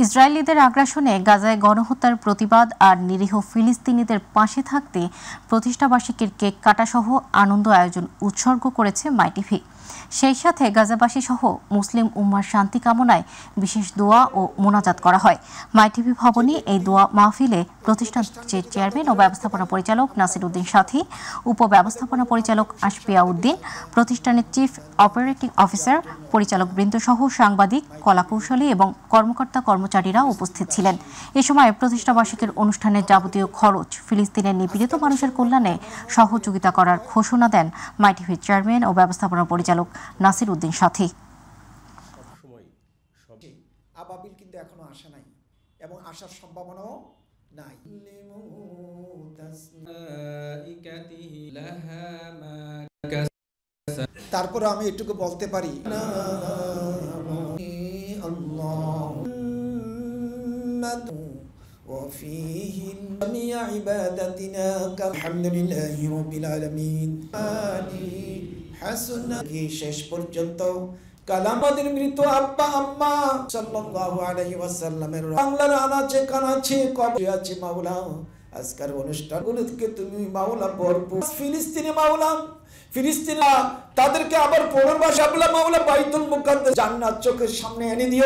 ইসরায়েলিদের আগ্রাসনে গাজায় গণহত্যার প্রতিবাদ আর নিরীহ ফিলিস্তিনিদের পাশে থাকতে প্রতিষ্ঠাবার্ষিকীর কেক কাটাসহ আনন্দ আয়োজন উৎসর্গ করেছে মাইটিভি। সেই সাথে গাজাবাসী সহ মুসলিম উম্মার শান্তি কামনায় বিশেষ দোয়া ও মোনাজাত করা হয়। মাইটিভি ভবনে এই দোয়া মাহফিলে প্রতিষ্ঠানটির চেয়ারম্যান ও ব্যবস্থাপনা পরিচালক নাসির উদ্দিন সাথী, উপব্যবস্থাপনা পরিচালক আশফিয়া উদ্দিন, প্রতিষ্ঠানের চিফ অপারেটিং অফিসার, পরিচালক বৃন্দ সহ সাংবাদিক, কলাকৌশলী এবং কর্মকর্তা কর্মচারীরা উপস্থিত ছিলেন। এ সময় প্রতিষ্ঠাবার্ষিকীর অনুষ্ঠানের যাবতীয় খরচ ফিলিস্তিনের নিপীড়িত মানুষের কল্যাণে সহযোগিতা করার ঘোষণা দেন মাইটিভির চেয়ারম্যান ও ব্যবস্থাপনা পরিচালক নাসির উদ্দিন সাথী। আবাবিল কিন্তু এখনো আসে নাই এবং আসার সম্ভাবনাও নাই। তারপরে আমি এটুকু বলতে পারি, শেষ পর্যন্ত কালামাদের মৃত আব্বা আম্মা সাল্লাল্লাহু আলাইহি ওয়াসাল্লামের বাংলার আনাচে কানাচে কবর আছে মাওলা। আজকের অনুষ্ঠানগুলোকে তুমি মাওলা ভরপুর ফিলিস্তিনি মাওলা, ফিলিস্তিনা তাদেরকে আবার পুনর্বাসা মাওলা বাইতুল মুকাদ্দাস জান্নাত চোখের সামনে এনে দিও।